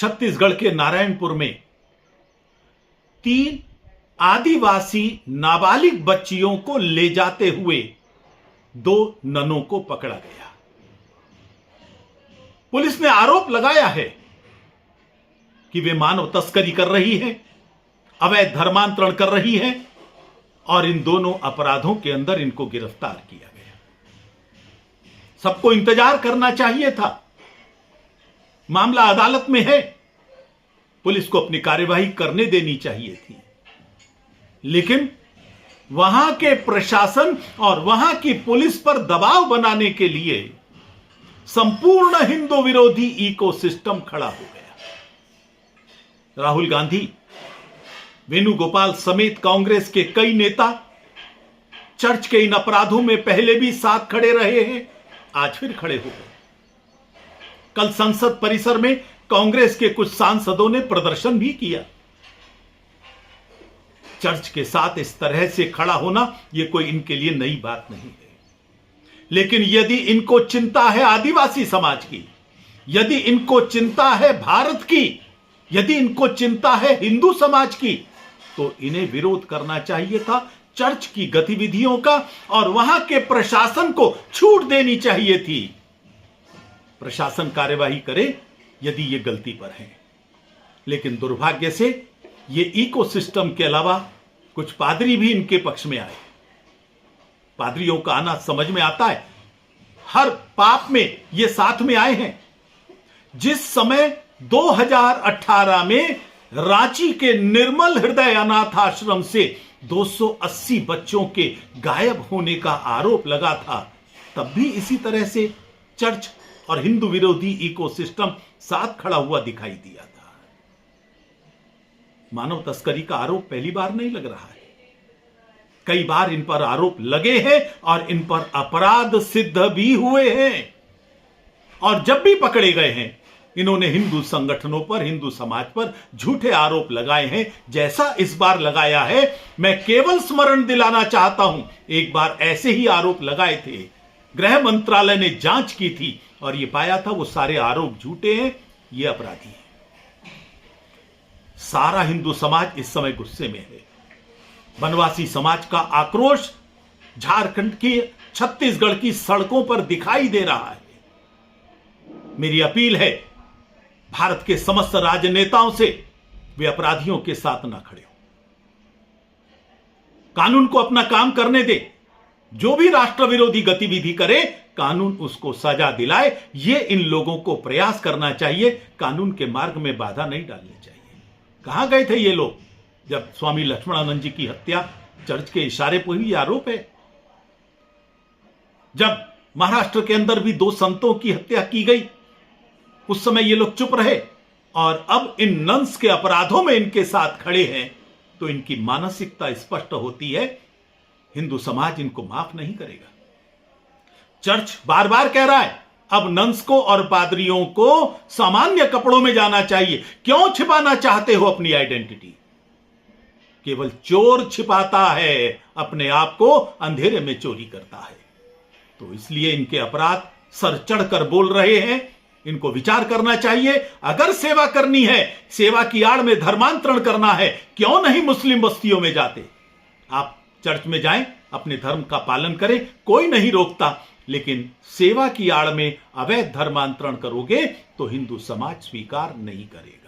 छत्तीसगढ़ के नारायणपुर में 3 आदिवासी नाबालिग बच्चियों को ले जाते हुए 2 ननों को पकड़ा गया। पुलिस ने आरोप लगाया है कि वे मानव तस्करी कर रही है, अवैध धर्मांतरण कर रही है और इन दोनों अपराधों के अंदर इनको गिरफ्तार किया गया। सबको इंतजार करना चाहिए था। मामला अदालत में है, पुलिस को अपनी कार्यवाही करने देनी चाहिए थी, लेकिन वहां के प्रशासन और वहां की पुलिस पर दबाव बनाने के लिए संपूर्ण हिंदू विरोधी इकोसिस्टम खड़ा हो गया। राहुल गांधी, वेणुगोपाल समेत कांग्रेस के कई नेता चर्च के इन अपराधों में पहले भी साथ खड़े रहे हैं, आज फिर खड़े हो गए। कल संसद परिसर में कांग्रेस के कुछ सांसदों ने प्रदर्शन भी किया। चर्च के साथ इस तरह से खड़ा होना यह कोई इनके लिए नई बात नहीं है, लेकिन यदि इनको चिंता है आदिवासी समाज की, यदि इनको चिंता है भारत की, यदि इनको चिंता है हिंदू समाज की, तो इन्हें विरोध करना चाहिए था चर्च की गतिविधियों का और वहां के प्रशासन को छूट देनी चाहिए थी। प्रशासन कार्यवाही करे यदि ये गलती पर है, लेकिन दुर्भाग्य से ये इकोसिस्टम के अलावा कुछ पादरी भी इनके पक्ष में आए। पादरियों का आना समझ में आता है, हर पाप में ये साथ में आए हैं। जिस समय 2018 में रांची के निर्मल हृदय अनाथ आश्रम से 280 बच्चों के गायब होने का आरोप लगा था, तब भी इसी तरह से चर्च और हिंदू विरोधी इकोसिस्टम साथ खड़ा हुआ दिखाई दिया था। मानव तस्करी का आरोप पहली बार नहीं लग रहा है, कई बार इन पर आरोप लगे हैं और इन पर अपराध सिद्ध भी हुए हैं। और जब भी पकड़े गए हैं, इन्होंने हिंदू संगठनों पर, हिंदू समाज पर झूठे आरोप लगाए हैं, जैसा इस बार लगाया है। मैं केवल स्मरण दिलाना चाहता हूं, एक बार ऐसे ही आरोप लगाए थे, गृह मंत्रालय ने जांच की थी और यह पाया था वो सारे आरोप झूठे हैं, ये अपराधी हैं। सारा हिंदू समाज इस समय गुस्से में है। वनवासी समाज का आक्रोश झारखंड की, छत्तीसगढ़ की सड़कों पर दिखाई दे रहा है। मेरी अपील है भारत के समस्त राजनेताओं से, वे अपराधियों के साथ ना खड़े हो, कानून को अपना काम करने दे। जो भी राष्ट्र विरोधी गतिविधि करे, कानून उसको सजा दिलाए। ये इन लोगों को प्रयास करना चाहिए, कानून के मार्ग में बाधा नहीं डालनी चाहिए। कहां गए थे ये लोग जब स्वामी लक्ष्मणानंद जी की हत्या चर्च के इशारे पर ही आरोप है? जब महाराष्ट्र के अंदर भी 2 संतों की हत्या की गई, उस समय ये लोग चुप रहे, और अब इन नन्स के अपराधों में इनके साथ खड़े हैं, तो इनकी मानसिकता स्पष्ट होती है, हिंदू समाज इनको माफ नहीं करेगा। चर्च बार बार कह रहा है अब नन्स को और पादरियों को सामान्य कपड़ों में जाना चाहिए। क्यों छिपाना चाहते हो अपनी आइडेंटिटी? केवल चोर छिपाता है अपने आप को, अंधेरे में चोरी करता है। तो इसलिए इनके अपराध सर चढ़कर बोल रहे हैं, इनको विचार करना चाहिए। अगर सेवा करनी है, सेवा की आड़ में धर्मांतरण करना है, क्यों नहीं मुस्लिम बस्तियों में जाते? आप चर्च में जाएं, अपने धर्म का पालन करें, कोई नहीं रोकता, लेकिन सेवा की आड़ में अवैध धर्मांतरण करोगे तो हिंदू समाज स्वीकार नहीं करेगा।